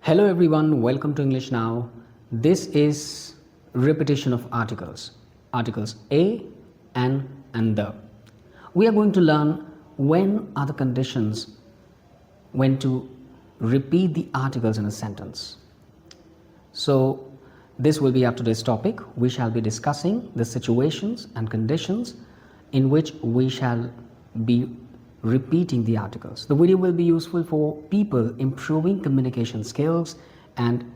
Hello everyone, welcome to English Now. This is repetition of articles a, an, and the. We are going to learn when are the conditions when to repeat the articles in a sentence. So this will be up to today's topic. We shall be discussing the situations and conditions in which we shall be repeating the articles. The video will be useful for people improving communication skills and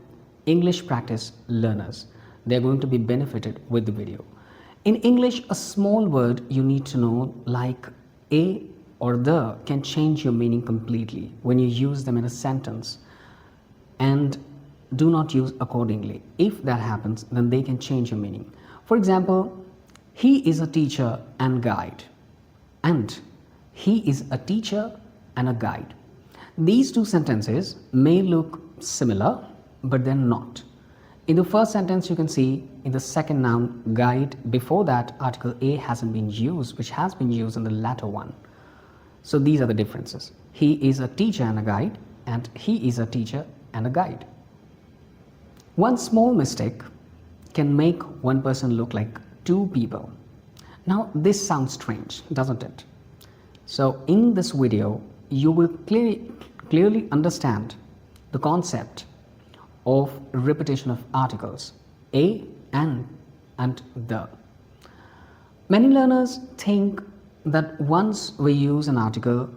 English practice learners. They are going to be benefited with the video. In English, a small word you need to know like a or the can change your meaning completely when you use them in a sentence, and do not use accordingly. If that happens, then they can change your meaning. For example, he is a teacher and guide, and he is a teacher and a guide. These two sentences may look similar, but they're not. In the first sentence, you can see in the second noun guide, before that article a hasn't been used, which has been used in the latter one. So these are the differences. He is a teacher and a guide, and he is a teacher and a guide. One small mistake can make one person look like two people. Now this sounds strange, doesn't it? So in this video, you will clearly understand the concept of repetition of articles a, an, and the. Many learners think that once we use an article,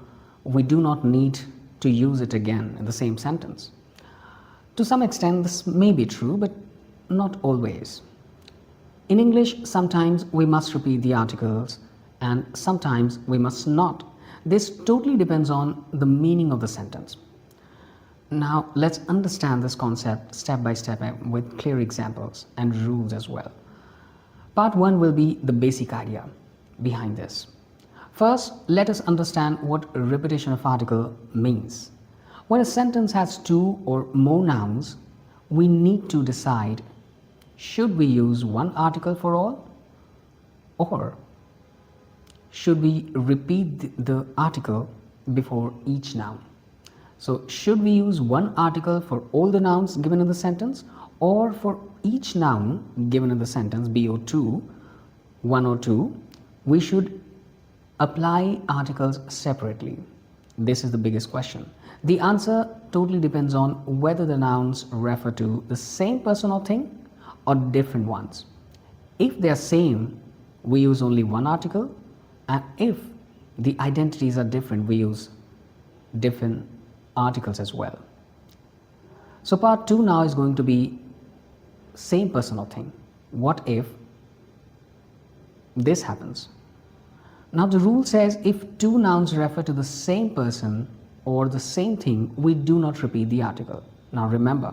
we do not need to use it again in the same sentence. To some extent, this may be true, but not always. In English, sometimes we must repeat the articles and sometimes we must not. This totally depends on the meaning of the sentence. Now let's understand this concept step by step with clear examples and rules as well. Part 1 will be the basic idea behind this. First, let us understand what repetition of article means. When a sentence has two or more nouns, we need to decide, should we use one article for all, or should we repeat the article before each noun? So should we use one article for all the nouns given in the sentence, or for each noun given in the sentence, be or two, one or two, we should apply articles separately? This is the biggest question. The answer totally depends on whether the nouns refer to the same person or thing or different ones. If they are same, we use only one article, and if the identities are different, we use different articles as well. So part 2 now is going to be same person or thing. What if this happens? Now the rule says if two nouns refer to the same person or the same thing, we do not repeat the article. Now remember,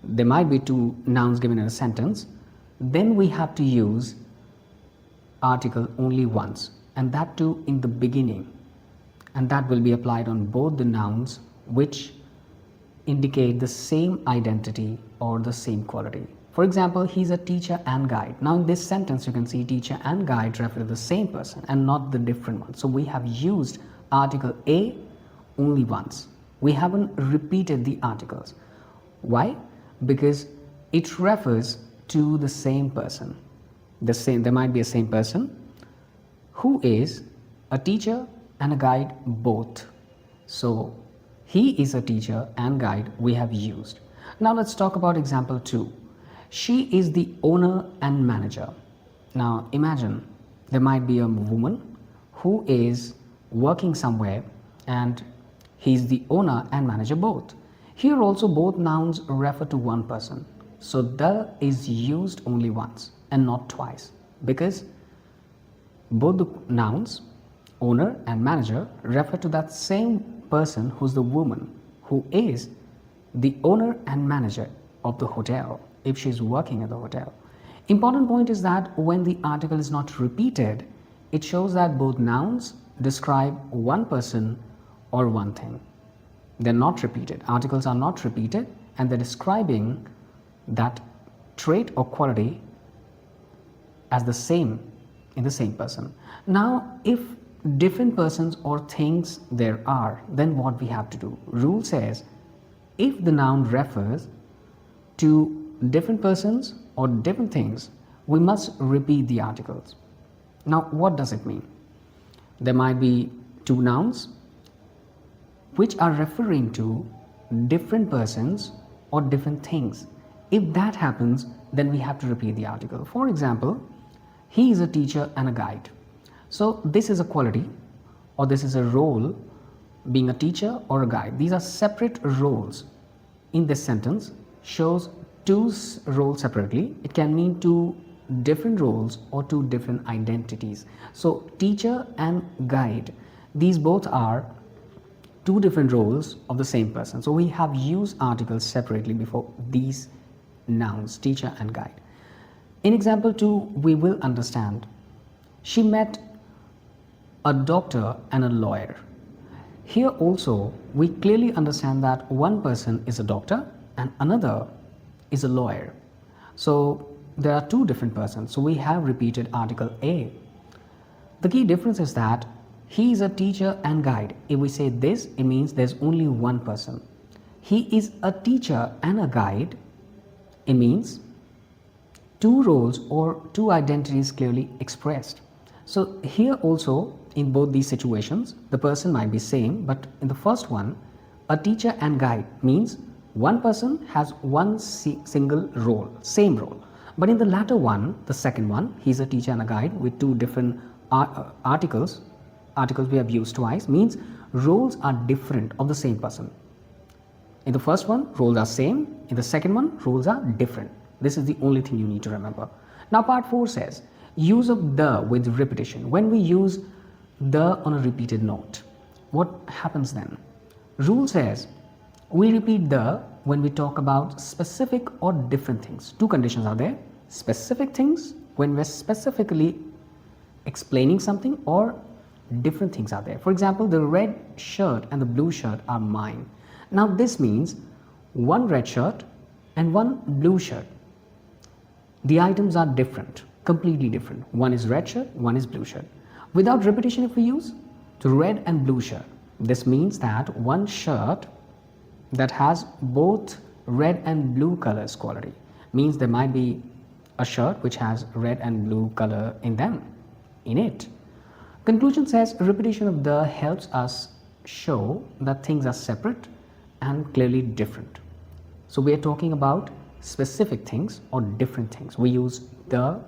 there might be two nouns given in a sentence, then we have to use article only once, and that too in the beginning, and that will be applied on both the nouns which indicate the same identity or the same quality. For example, he's a teacher and guide. Now in this sentence you can see teacher and guide refer to the same person and not the different one. So we have used article a only once. We haven't repeated the articles. Why? Because it refers to the same person. There might be a same person who is a teacher and a guide both. So he is a teacher and guide we have used. Now let's talk about example 2. She is the owner and manager. Now imagine there might be a woman who is working somewhere and he's the owner and manager both. Here also both nouns refer to one person. So the is used only once and not twice, because both the nouns, owner and manager, refer to that same person who's the woman who is the owner and manager of the hotel if she's working at the hotel. Important point is that when the article is not repeated, it shows that both nouns describe one person or one thing. They're not repeated. Articles are not repeated and they're describing that trait or quality as the same in the same person. Now if different persons or things there are, then what we have to do? Rule says if the noun refers to different persons or different things, we must repeat the articles. Now, what does it mean? There might be two nouns which are referring to different persons or different things. If that happens, then we have to repeat the article. For example, he is a teacher and a guide. So this is a quality or this is a role, being a teacher or a guide. These are separate roles. In this sentence shows two roles separately. It can mean two different roles or two different identities. So teacher and guide, these both are two different roles of the same person. So we have used articles separately before these nouns, teacher and guide. In example 2, we will understand. She met a doctor and a lawyer. Here also we clearly understand that one person is a doctor and another is a lawyer. So there are two different persons. So we have repeated article A. The key difference is that he is a teacher and guide. If we say this, it means there's only one person. He is a teacher and a guide. It means two roles or two identities clearly expressed. So here also, in both these situations, the person might be same, but in the first one, a teacher and guide means one person has one single role, same role. But in the latter one, the second one, he's a teacher and a guide with two different articles we have used twice, means roles are different of the same person. In the first one, roles are same. In the second one, roles are different. This is the only thing you need to remember. Now part 4 says, use of the with repetition. When we use the on a repeated note, what happens then? Rule says, we repeat the when we talk about specific or different things. Two conditions are there. Specific things, when we're specifically explaining something, or different things are there. For example, the red shirt and the blue shirt are mine. Now this means one red shirt and one blue shirt. The items are different, completely different. One is red shirt, one is blue shirt. Without repetition, if we use the red and blue shirt, this means that one shirt that has both red and blue colors quality means there might be a shirt which has red and blue color in it. Conclusion says repetition of the helps us show that things are separate and clearly different. So we are talking about specific things or different things. We use the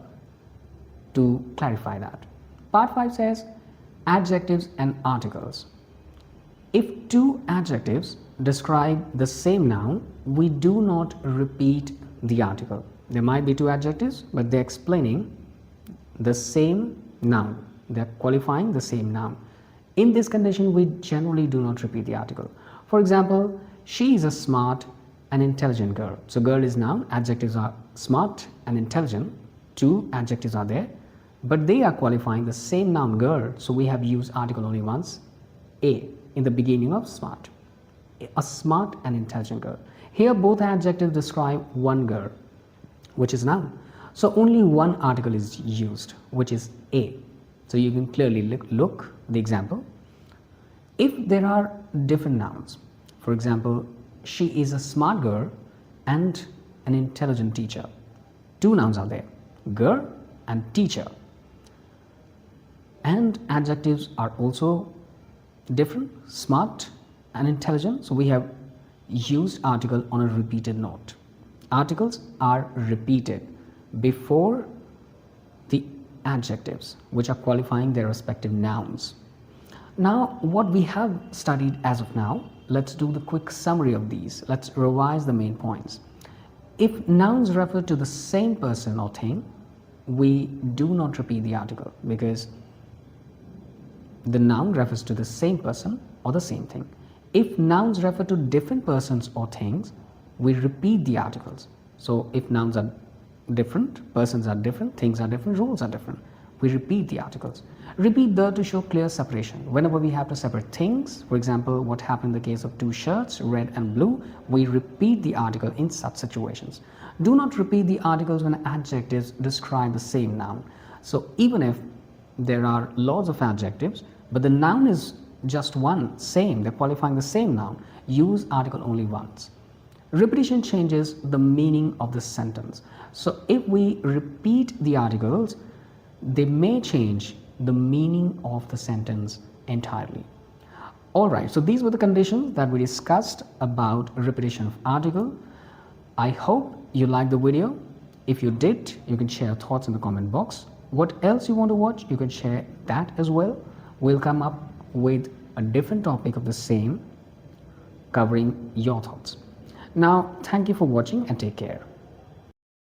to clarify that. Part 5 says adjectives and articles. If two adjectives describe the same noun, we do not repeat the article. There might be two adjectives, but they're explaining the same noun. They're qualifying the same noun. In this condition, we generally do not repeat the article. For example, she is a smart and intelligent girl. So girl is noun, adjectives are smart and intelligent. Two adjectives are there, but they are qualifying the same noun girl. So we have used article only once, a, in the beginning of smart. A smart and intelligent girl. Here both adjectives describe one girl, which is noun. So only one article is used, which is a. So you can clearly look the example. If there are different nouns, for example, she is a smart girl and an intelligent teacher. Two nouns are there, girl and teacher. And adjectives are also different, smart and intelligent. So we have used article on a repeated note. Articles are repeated before the adjectives which are qualifying their respective nouns. Now what we have studied as of now, let's do the quick summary of these. Let's revise the main points. If nouns refer to the same person or thing, we do not repeat the article because the noun refers to the same person or the same thing. If nouns refer to different persons or things, we repeat the articles. So if nouns are different, persons are different, things are different, roles are different, we repeat the articles. Repeat the to show clear separation. Whenever we have to separate things, for example, what happened in the case of two shirts, red and blue, we repeat the article in such situations. Do not repeat the articles when adjectives describe the same noun. So even if there are lots of adjectives, but the noun is just one, same, they're qualifying the same noun, use article only once. Repetition changes the meaning of the sentence. So if we repeat the articles, they may change the meaning of the sentence entirely. Alright, so these were the conditions that we discussed about repetition of article. I hope you liked the video. If you did, you can share thoughts in the comment box. What else you want to watch, you can share that as well. We'll come up with a different topic of the same, covering your thoughts. Now, thank you for watching and take care.